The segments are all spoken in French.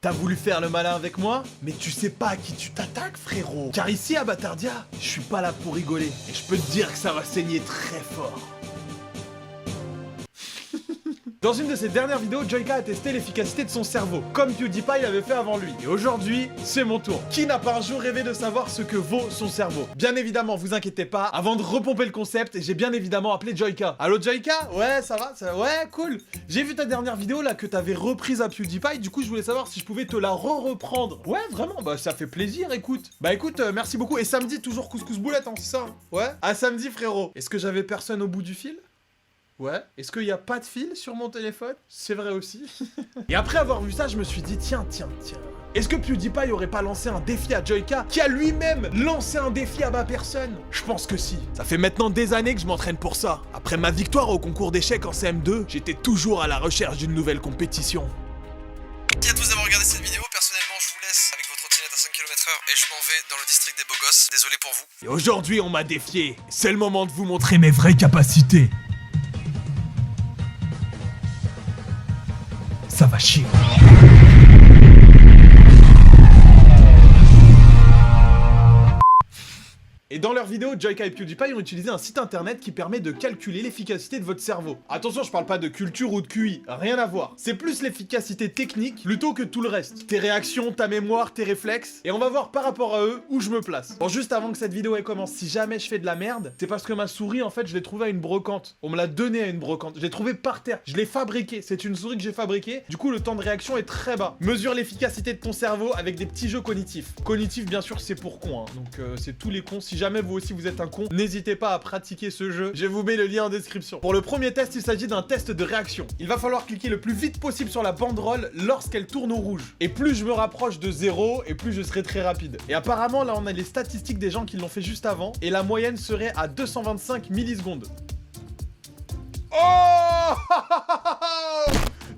T'as voulu faire le malin avec moi? Mais tu sais pas à qui tu t'attaques, frérot. Car ici, à Batardia, je suis pas là pour rigoler. Et je peux te dire que ça va saigner très fort. Dans une de ses dernières vidéos, Joyka a testé l'efficacité de son cerveau, comme PewDiePie l'avait fait avant lui. Et aujourd'hui, c'est mon tour. Qui n'a pas un jour rêvé de savoir ce que vaut son cerveau? Bien évidemment, vous inquiétez pas, avant de repomper le concept, j'ai bien évidemment appelé Joyka. Allo Joyka? Ouais, ça va, ouais, cool. J'ai vu ta dernière vidéo là que t'avais reprise à PewDiePie, du coup je voulais savoir si je pouvais te la reprendre. Ouais, vraiment, bah ça fait plaisir, écoute. Bah écoute, merci beaucoup. Et samedi, toujours couscous boulette, hein, c'est ça? Ouais? À samedi, frérot. Est-ce que j'avais personne au bout du fil? Ouais. Est-ce qu'il n'y a pas de fil sur mon téléphone? C'est vrai aussi. Et après avoir vu ça, je me suis dit, tiens. Est-ce que PewDiePie aurait pas lancé un défi à Joyka, qui a lui-même lancé un défi à ma personne? Je pense que si. Ça fait maintenant des années que je m'entraîne pour ça. Après ma victoire au concours d'échecs en CM2, j'étais toujours à la recherche d'une nouvelle compétition. Merci à tous d'avoir regardé cette vidéo. Personnellement, je vous laisse avec votre trottinette à 5 km/h et je m'en vais dans le district des beaux gosses. Désolé pour vous. Et aujourd'hui, on m'a défié. C'est le moment de vous montrer mes vraies capacités. Ça va chier. Et dans leur vidéo, Joyka et PewDiePie ont utilisé un site internet qui permet de calculer l'efficacité de votre cerveau. Attention, je parle pas de culture ou de QI, rien à voir. C'est plus l'efficacité technique plutôt que tout le reste. Tes réactions, ta mémoire, tes réflexes. Et on va voir par rapport à eux où je me place. Bon, juste avant que cette vidéo elle commence, si jamais je fais de la merde, c'est parce que ma souris, en fait, je l'ai trouvée à une brocante. On me l'a donnée à une brocante. Je l'ai trouvée par terre. Je l'ai fabriquée. C'est une souris que j'ai fabriquée. Du coup, le temps de réaction est très bas. Mesure l'efficacité de ton cerveau avec des petits jeux cognitifs. Cognitif, bien sûr, c'est pour cons, hein. Donc, c'est tous les cons. Si jamais vous aussi vous êtes un con, n'hésitez pas à pratiquer ce jeu. Je vous mets le lien en description. Pour le premier test, il s'agit d'un test de réaction. Il va falloir cliquer le plus vite possible sur la banderole lorsqu'elle tourne au rouge. Et plus je me rapproche de 0, et plus je serai très rapide. Et apparemment, là, on a les statistiques des gens qui l'ont fait juste avant. Et la moyenne serait à 225 millisecondes. Oh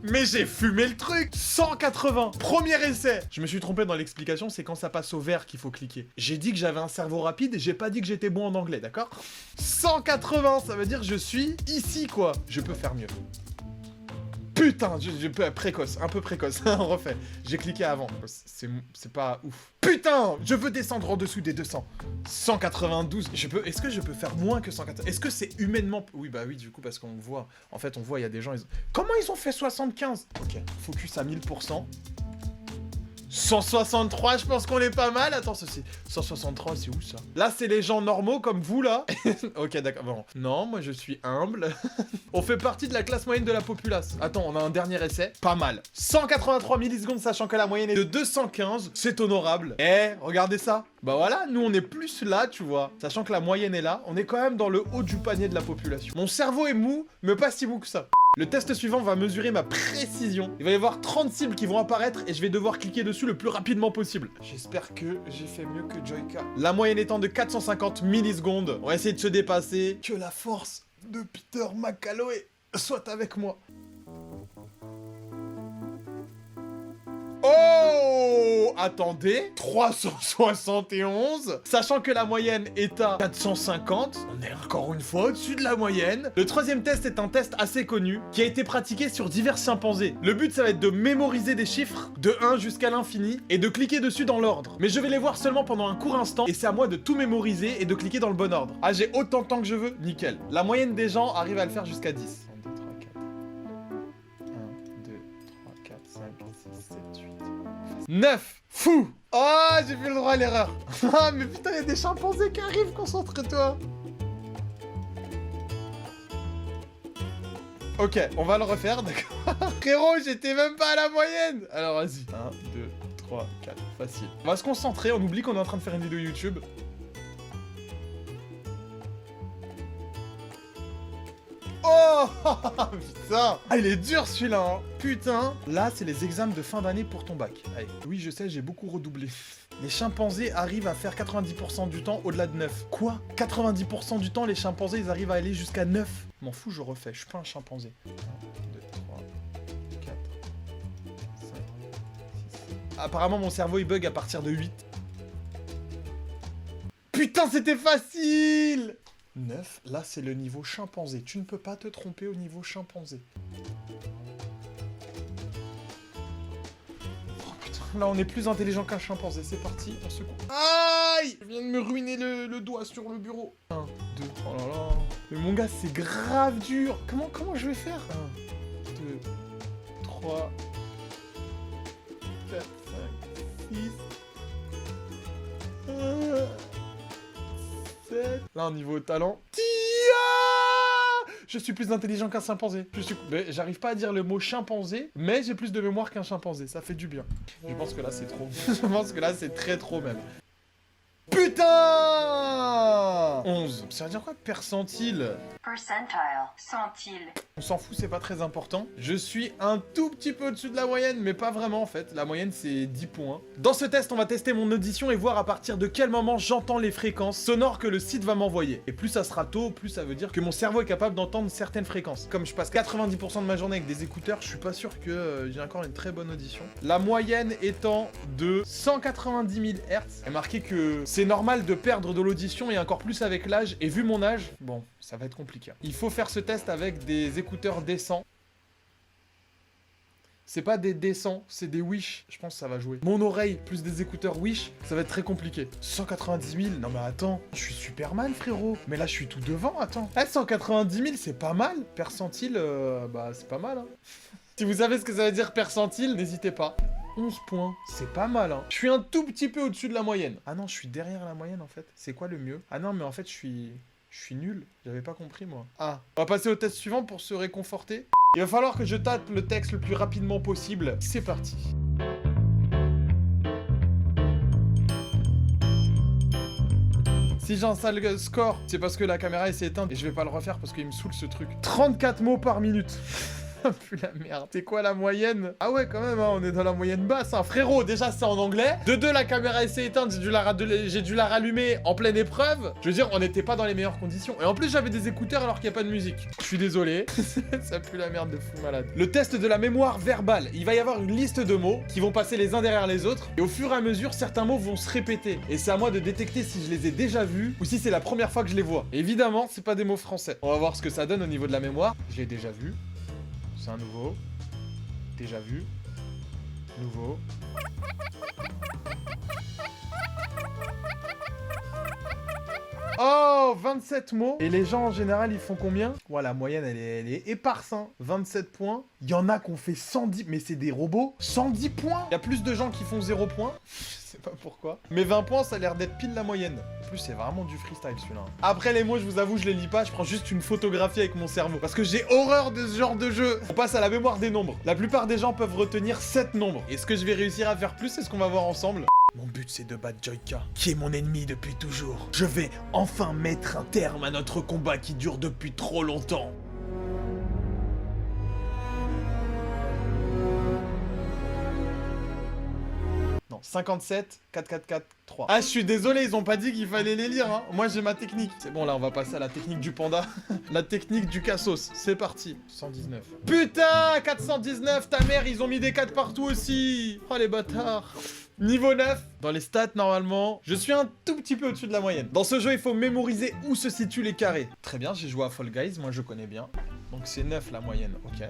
Mais j'ai fumé le truc! 180! Premier essai! Je me suis trompé dans l'explication, c'est quand ça passe au vert qu'il faut cliquer. J'ai dit que j'avais un cerveau rapide, j'ai pas dit que j'étais bon en anglais, d'accord? 180, ça veut dire que je suis ici, quoi. Je peux faire mieux. Putain, je peux précoce, un peu précoce. On refait. J'ai cliqué avant. C'est pas ouf. Putain, je veux descendre en dessous des 200. 192. Est-ce que je peux faire moins que 180? Est-ce que c'est humainement... Oui, bah oui, du coup, parce qu'on voit. En fait, on voit, il y a des gens... Comment ils ont fait 75? Ok, focus à 1000%. 163, je pense qu'on est pas mal. Attends, ceci. 163, c'est où ça? Là, c'est les gens normaux comme vous, là. Ok, d'accord. Bon. Non, moi, je suis humble. On fait partie de la classe moyenne de la populace. Attends, on a un dernier essai. Pas mal. 183 millisecondes, sachant que la moyenne est de 215. C'est honorable. Eh, regardez ça. Bah voilà, nous, on est plus là, tu vois. Sachant que la moyenne est là, on est quand même dans le haut du panier de la population. Mon cerveau est mou, mais pas si mou que ça. Le test suivant va mesurer ma précision. Il va y avoir 30 cibles qui vont apparaître et je vais devoir cliquer dessus le plus rapidement possible. J'espère que j'ai fait mieux que Joyka. La moyenne étant de 450 millisecondes. On va essayer de se dépasser. Que la force de Peter McCalloway soit avec moi. Oh! Attendez, 371, sachant que la moyenne est à 450, on est encore une fois au-dessus de la moyenne. Le troisième test est un test assez connu, qui a été pratiqué sur divers chimpanzés. Le but, ça va être de mémoriser des chiffres, de 1 jusqu'à l'infini, et de cliquer dessus dans l'ordre. Mais je vais les voir seulement pendant un court instant, et c'est à moi de tout mémoriser et de cliquer dans le bon ordre. Ah, j'ai autant de temps que je veux? Nickel. La moyenne des gens arrive à le faire jusqu'à 10. 9! Fou! Oh, j'ai fait le droit à l'erreur! Ah, mais putain, il y a des chimpanzés qui arrivent, concentre-toi! Ok, on va le refaire, d'accord? Frérot, j'étais même pas à la moyenne! Alors, vas-y. 1, 2, 3, 4, facile. On va se concentrer, on oublie qu'on est en train de faire une vidéo YouTube. Oh putain! Ah, il est dur celui-là, hein. Putain! Là, c'est les examens de fin d'année pour ton bac. Allez. Oui, je sais, j'ai beaucoup redoublé. Les chimpanzés arrivent à faire 90% du temps au-delà de 9. Quoi? 90% du temps, les chimpanzés, ils arrivent à aller jusqu'à 9. M'en fous, je refais. Je suis pas un chimpanzé. 1, 2, 3, 4, 5, 6... Apparemment, mon cerveau, il bug à partir de 8. Putain, c'était facile! 9, là c'est le niveau chimpanzé. Tu ne peux pas te tromper au niveau chimpanzé. Oh putain. Là, on est plus intelligent qu'un chimpanzé. C'est parti, on secoue. Aïe! Je viens de me ruiner le doigt sur le bureau. 1, 2, oh là là. Mais mon gars, c'est grave dur. Comment je vais faire? 1, 2, 3, 4, 5, 6... 7... Là, au niveau talent... Je suis plus intelligent qu'un chimpanzé. J'arrive pas à dire le mot chimpanzé, mais j'ai plus de mémoire qu'un chimpanzé. Ça fait du bien. Je pense que là, c'est trop. Je pense que là, c'est très trop même. Putain 11. Ça veut dire quoi, percentile? Percentile, centile. On s'en fout, c'est pas très important. Je suis un tout petit peu au-dessus de la moyenne, mais pas vraiment en fait. La moyenne, c'est 10 points. Dans ce test, on va tester mon audition et voir à partir de quel moment j'entends les fréquences sonores que le site va m'envoyer. Et plus ça sera tôt, plus ça veut dire que mon cerveau est capable d'entendre certaines fréquences. Comme je passe 90% de ma journée avec des écouteurs, je suis pas sûr que j'ai encore une très bonne audition. La moyenne étant de 190 000 Hz. Il est marqué que c'est normal de perdre de l'audition et encore plus avec l'âge. Et vu mon âge, bon, ça va être compliqué. Il faut faire ce test avec des écouteurs décents. C'est pas des décents, c'est des Wish. Je pense que ça va jouer. Mon oreille plus des écouteurs Wish, ça va être très compliqué. 190 000, non mais attends, je suis Superman frérot. Mais là je suis tout devant, attends. 190 000 c'est pas mal. Percentile, bah c'est pas mal hein. Si vous savez ce que ça veut dire percentile, n'hésitez pas. 11 points, c'est pas mal hein. Je suis un tout petit peu au-dessus de la moyenne. Ah non, je suis derrière la moyenne en fait. C'est quoi le mieux? Ah non mais en fait je suis nul. J'avais pas compris moi. Ah, on va passer au test suivant pour se réconforter. Il va falloir que je tape le texte le plus rapidement possible. C'est parti. Si j'ai un sale score, c'est parce que la caméra s'est éteinte et je vais pas le refaire parce qu'il me saoule ce truc. 34 mots par minute. Plus la merde. C'est quoi la moyenne? Ah ouais, quand même, hein, on est dans la moyenne basse. Hein. Frérot, déjà, c'est en anglais. De deux, la caméra s'est éteinte. J'ai dû la rallumer en pleine épreuve. Je veux dire, on n'était pas dans les meilleures conditions. Et en plus, j'avais des écouteurs alors qu'il n'y a pas de musique. Je suis désolé. Ça pue la merde de fou malade. Le test de la mémoire verbale. Il va y avoir une liste de mots qui vont passer les uns derrière les autres. Et au fur et à mesure, certains mots vont se répéter. Et c'est à moi de détecter si je les ai déjà vus ou si c'est la première fois que je les vois. Et évidemment, c'est pas des mots français. On va voir ce que ça donne au niveau de la mémoire. Je l'ai déjà vu. C'est un nouveau. Déjà vu. Nouveau. Oh, 27 mots. Et les gens en général, ils font combien? Voilà, la moyenne, elle est éparse, hein. 27 points. Il y en a qui ont fait 110, mais c'est des robots. 110 points. Il y a plus de gens qui font 0 points. Je sais pas pourquoi. Mais 20 points, ça a l'air d'être pile la moyenne. En plus, c'est vraiment du freestyle, celui-là. Après les mots, je vous avoue, je les lis pas. Je prends juste une photographie avec mon cerveau. Parce que j'ai horreur de ce genre de jeu. On passe à la mémoire des nombres. La plupart des gens peuvent retenir 7 nombres. Est-ce que je vais réussir à faire plus? C'est ce qu'on va voir ensemble. Mon but c'est de battre Joyka, qui est mon ennemi depuis toujours. Je vais enfin mettre un terme à notre combat qui dure depuis trop longtemps. Non, 57, 4, 4, 4, 3. Ah, je suis désolé, ils ont pas dit qu'il fallait les lire, hein. Moi j'ai ma technique. C'est bon, là on va passer à la technique du panda. La technique du cassos, c'est parti. 119. Putain, 419, ta mère, ils ont mis des 4 partout aussi. Oh les bâtards. Niveau 9, dans les stats normalement, je suis un tout petit peu au-dessus de la moyenne. Dans ce jeu, il faut mémoriser où se situent les carrés. Très bien, j'ai joué à Fall Guys, moi je connais bien. Donc c'est 9 la moyenne, ok.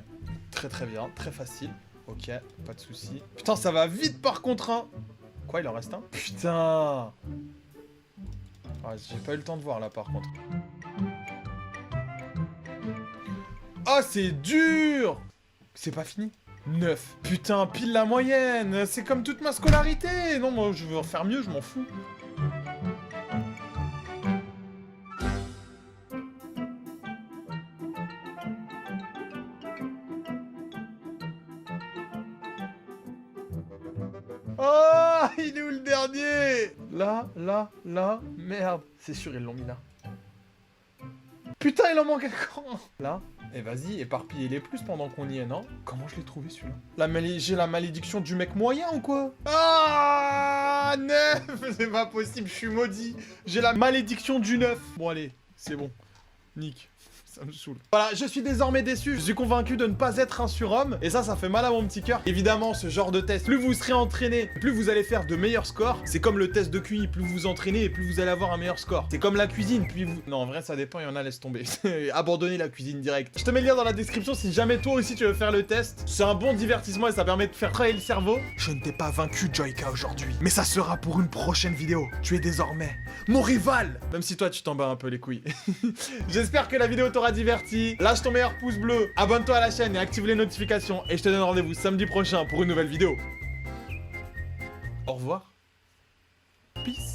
Très très bien, très facile. Ok, pas de soucis. Putain, ça va vite par contre, hein. Quoi, il en reste un? Putain. Ouais, j'ai pas eu le temps de voir là par contre. Oh, c'est dur. C'est pas fini. 9. Putain, pile la moyenne. C'est comme toute ma scolarité. Non, moi, je veux en faire mieux, je m'en fous. Oh, il est où le dernier? Là, merde. C'est sûr, ils l'ont mis là. Putain, il en manque encore. Là. Et vas-y, éparpillez les plus pendant qu'on y est, non? Comment je l'ai trouvé celui-là? J'ai la malédiction du mec moyen ou quoi? Ah 9. C'est pas possible, je suis maudit. J'ai la malédiction du 9. Bon allez, c'est bon. Nick. Ça me saoule. Voilà, je suis désormais déçu. Je suis convaincu de ne pas être un surhomme. Et ça fait mal à mon petit cœur. Évidemment, ce genre de test, plus vous serez entraîné, plus vous allez faire de meilleurs scores. C'est comme le test de QI. Plus vous vous entraînez, et plus vous allez avoir un meilleur score. C'est comme la cuisine, plus vous... Non, en vrai, ça dépend. Il y en a, laisse tomber. Abandonnez la cuisine direct. Je te mets le lien dans la description si jamais toi aussi tu veux faire le test. C'est un bon divertissement et ça permet de faire travailler le cerveau. Je ne t'ai pas vaincu, Joyka, aujourd'hui. Mais ça sera pour une prochaine vidéo. Tu es désormais mon rival. Même si toi, tu t'en bats un peu les couilles. J'espère que la vidéo t'aura diverti. Lâche ton meilleur pouce bleu, abonne-toi à la chaîne et active les notifications. Et je te donne rendez-vous samedi prochain pour une nouvelle vidéo. Au revoir. Peace.